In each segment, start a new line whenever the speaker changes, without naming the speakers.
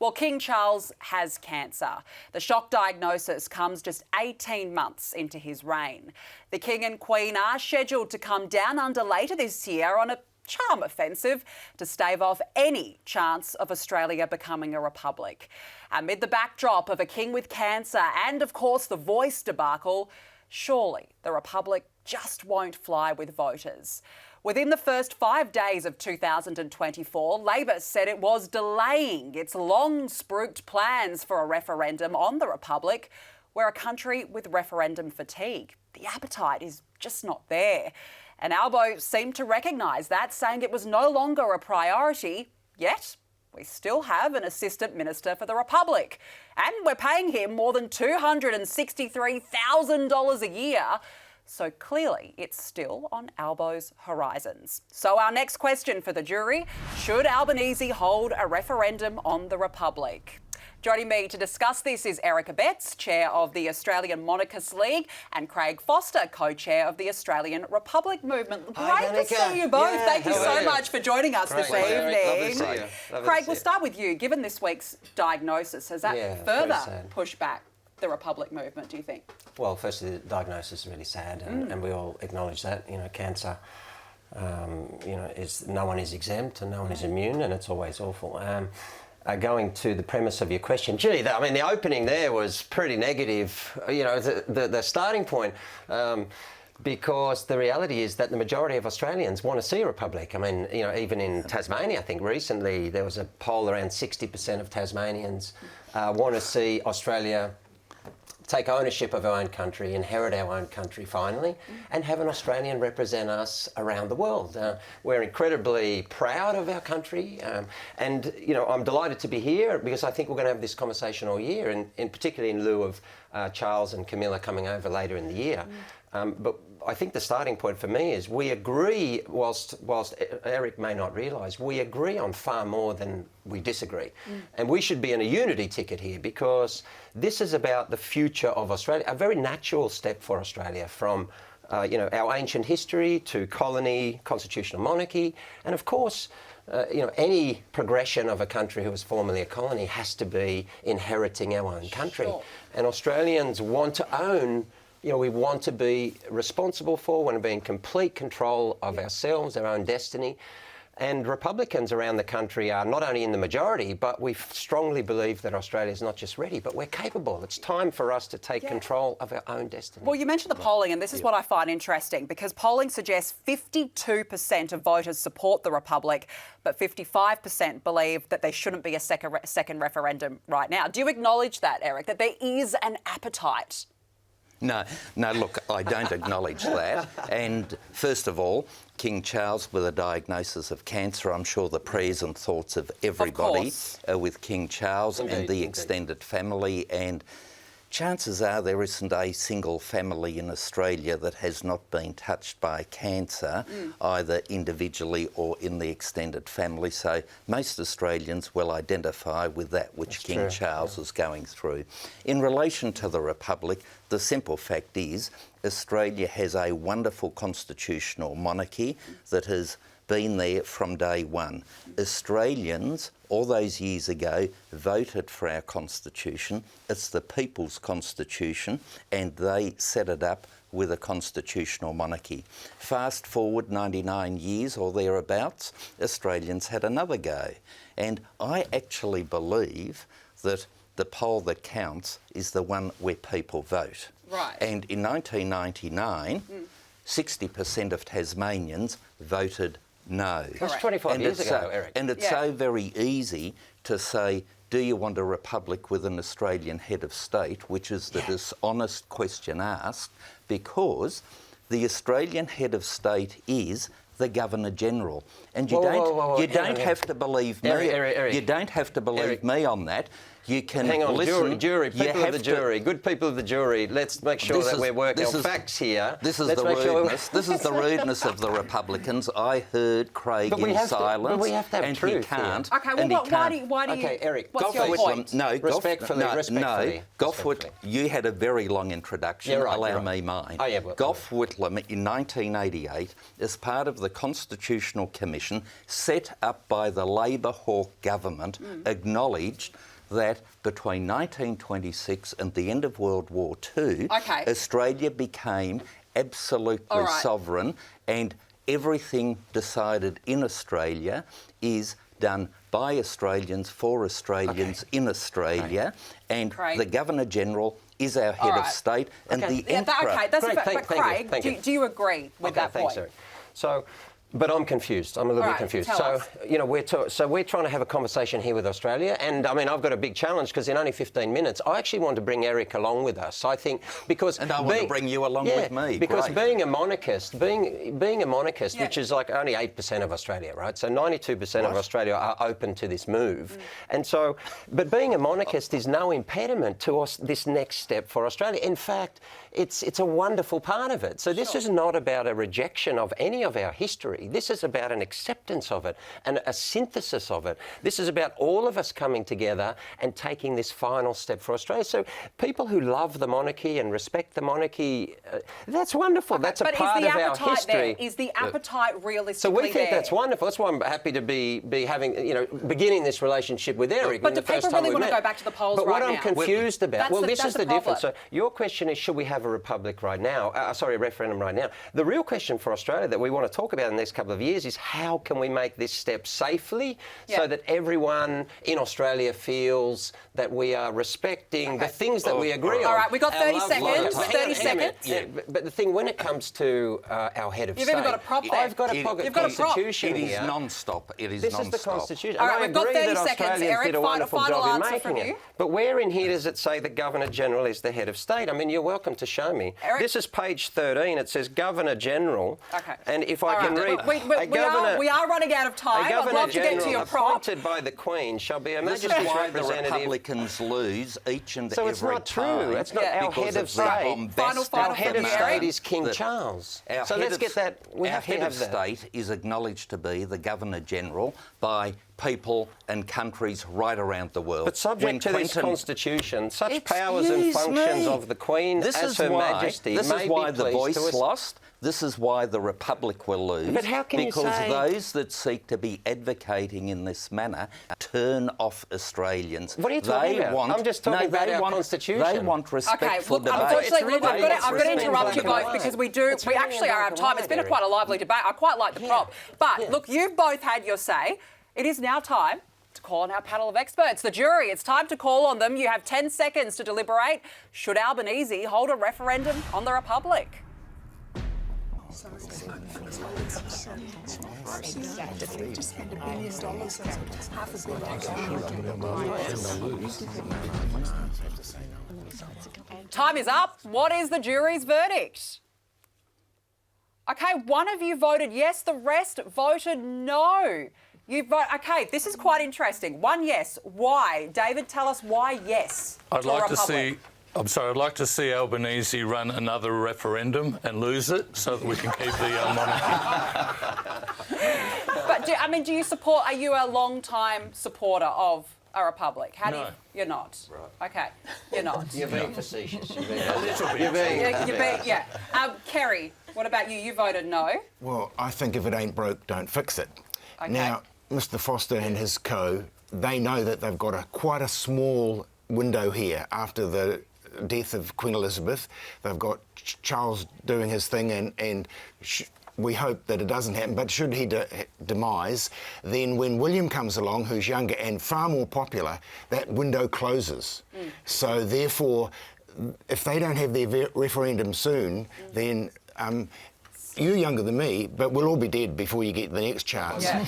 Well, King Charles has cancer. The shock diagnosis comes just 18 months into his reign. The King and Queen are scheduled to come down under later this year on a charm offensive to stave off any chance of Australia becoming a republic. Amid the backdrop of a king with cancer and, of course, the Voice debacle, surely the republic just won't fly with voters. Within the first 5 days of 2024, Labor said it was delaying its long spruiked plans for a referendum on the republic. We're a country with referendum fatigue. The appetite is just not there. And Albo seemed to recognise that, saying it was no longer a priority, yet we still have an Assistant Minister for the Republic. And we're paying him more than $263,000 a year. So clearly it's still on Albo's horizons. So our next question for the jury, should Albanese hold a referendum on the Republic? Joining me to discuss this is Erica Betts, Chair of the Australian Monarchists League, and Craig Foster, Co-Chair of the Australian Republic Movement. Great to see you both. Thank you so much for joining us this evening. Craig, we'll start with you. Given this week's diagnosis, has that further pushed back the Republic movement, do you think?
Well, firstly, the diagnosis is really sad, and we all acknowledge that. You know, cancer, no one is exempt and no one is immune, and it's always awful. Going to the premise of your question, gee, the opening there was pretty negative. You know, the starting point. Because the reality is that the majority of Australians want to see a republic. I mean, you know, even in Tasmania, I think recently there was a poll around 60% of Tasmanians want to see Australia take ownership of our own country, inherit our own country finally, and have an Australian represent us around the world. We're incredibly proud of our country, and you know, I'm delighted to be here because I think we're going to have this conversation all year, and particularly in lieu of Charles and Camilla coming over later in the year. But I think the starting point for me is we agree, whilst Eric may not realise, we agree on far more than we disagree. And we should be in a unity ticket here because this is about the future of Australia, a very natural step for Australia from our ancient history to colony, constitutional monarchy, and of course, any progression of a country who was formerly a colony has to be inheriting our own country. Sure. And Australians want to own. We want to be responsible for, want to be in complete control of ourselves, our own destiny. And Republicans around the country are not only in the majority, but we strongly believe that Australia is not just ready, but we're capable. It's time for us to take control of our own destiny.
Well, you mentioned the polling, and this is what I find interesting, because polling suggests 52% of voters support the Republic, but 55% believe that there shouldn't be a second referendum right now. Do you acknowledge that, Eric, that there is an appetite?
No, look, I don't acknowledge that. And first of all, King Charles with a diagnosis of cancer, I'm sure the prayers and thoughts of everybody are with King Charles and the extended family. And chances are there isn't a single family in Australia that has not been touched by cancer, either individually or in the extended family. So most Australians will identify with that which King Charles is going through. In relation to the Republic, the simple fact is Australia has a wonderful constitutional monarchy that has been there from day one. Australians, all those years ago, voted for our constitution. It's the people's constitution, and they set it up with a constitutional monarchy. Fast forward 99 years or thereabouts, Australians had another go. And I actually believe that the poll that counts is the one where people vote.
Right.
And in 1999, 60% of Tasmanians voted no.
That's 25 years ago, Eric.
And it's so very easy to say, do you want a republic with an Australian head of state, which is the dishonest question asked, because the Australian head of state is the Governor-General. And you don't have to believe me.
Eric.
You don't have to believe me on that. You can
hang on,
listen.
jury, people of the jury, good people of the jury. Let's make sure that we're working on facts here.
This is the rudeness. This is the rudeness of the Republicans. I heard Craig in silence,
but we have to have
and
truth
he can't.
Okay, well, why do you?
Okay, Eric.
What's your point?
Respectfully.
Gough Whitlam. You had a very long introduction.
Yeah, right,
Allow me mine.
Oh, yeah, well,
Gough Whitlam in 1988, as part of the Constitutional Commission set up by the Labor Hawke government acknowledged that between 1926 and the end of World War II, Australia became absolutely sovereign, and everything decided in Australia is done by Australians for Australians in Australia, and the Governor-General is our head of state, and the Emperor...
But Craig, do you agree with that point?
Thanks, Eric. But I'm confused. I'm a little bit confused. So, you know, we're trying to have a conversation here with Australia, and I mean, I've got a big challenge because in only 15 minutes, I actually want to bring Eric along with us. I think because
and I want to bring you along with me.
Because being a monarchist, which is like only 8% of Australia, right? So 92% of Australia are open to this move, and so, but being a monarchist is no impediment to us this next step for Australia. In fact, it's a wonderful part of it. So this is not about a rejection of any of our history. This is about an acceptance of it and a synthesis of it. This is about all of us coming together and taking this final step for Australia. So people who love the monarchy and respect the monarchy, that's wonderful. That's a part of our history.
Is the appetite realistically
So we think
there?
that's wonderful. That's why I'm happy to be having, beginning this relationship with Eric.
But do people really want to go back to the polls right now?
But what I'm confused about, this is the difference. So your question is, should we have a republic right now? A referendum right now. The real question for Australia that we want to talk about in the next couple of years is how can we make this step safely so that everyone in Australia feels that we are respecting the things that we agree on.
All right, we've got 30 seconds. 30 seconds.
Yeah, but the thing, when it comes to our head of state...
You've even got a prop there.
I've got a pocket constitution
here.
It is
non-stop.
This is the constitution.
All right, we've got 30 seconds.
Australians
Eric,
did a wonderful
final
job in
answer
making
from
it.
you.
But where in here does it say the Governor-General is the head of state? I mean, you're welcome to show me.
Eric?
This is page 13. It says Governor-General.
Okay.
And if I can read...
We are running out of time. I'd love to get to your prop.
appointed by the Queen shall be a
This is
magistrate's
why the
representative.
Republicans lose each and
So
every
it's not
time.
true. It's not our head of state. Our head of state is King Charles. So let's get that. We have to have that.
Our head of state is acknowledged to be the Governor-General by people and countries right around the world.
But subject to this constitution, such powers and functions of the Queen as Her Majesty
This
may
is why
be
the
pleased
voice
to
lost. This is why the Republic will lose.
But how can you
because
say...
those that seek to be advocating in this manner turn off Australians.
What are you talking about? I'm just talking about our constitution.
They want respectful debate.
Unfortunately, I'm going to interrupt you both because we actually are out of time. It's been quite a lively debate. I quite like the prop. But look, you've both had your say. It is now time to call on our panel of experts, the jury. It's time to call on them. You have 10 seconds to deliberate. Should Albanese hold a referendum on the Republic? Time is up. What is the jury's verdict? Okay, one of you voted yes, the rest voted no. Okay, this is quite interesting. One yes. Why? David, tell us why yes.
I'd like to see Albanese run another referendum and lose it so that we can keep the monarchy.
But do you support? Are you a long-time supporter of a republic? You're not. Right. Okay, you're not.
You're being facetious. You're being
a little bit.
Yeah. Kerry, what about you? You voted no.
Well, I think if it ain't broke, don't fix it.
Okay.
Now, Mr. Foster and his co, they know that they've got quite a small window here after the death of Queen Elizabeth. They've got Charles doing his thing, and we hope that it doesn't happen. But should he demise, then when William comes along, who's younger and far more popular, that window closes. So therefore, if they don't have their referendum soon, then you're younger than me, but we'll all be dead before you get the next chance.
Yeah.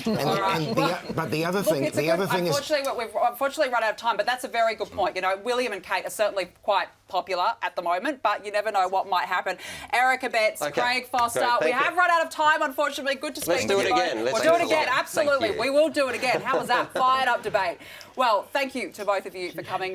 But the other thing is...
We've unfortunately run out of time, but that's a very good point. You know, William and Kate are certainly quite popular at the moment, but you never know what might happen. Erica Betts, Craig Foster, we have run out of time, unfortunately. Good to speak to you both. We'll do it again, absolutely. We will do it again. How was that? Fired up debate. Well, thank you to both of you for coming.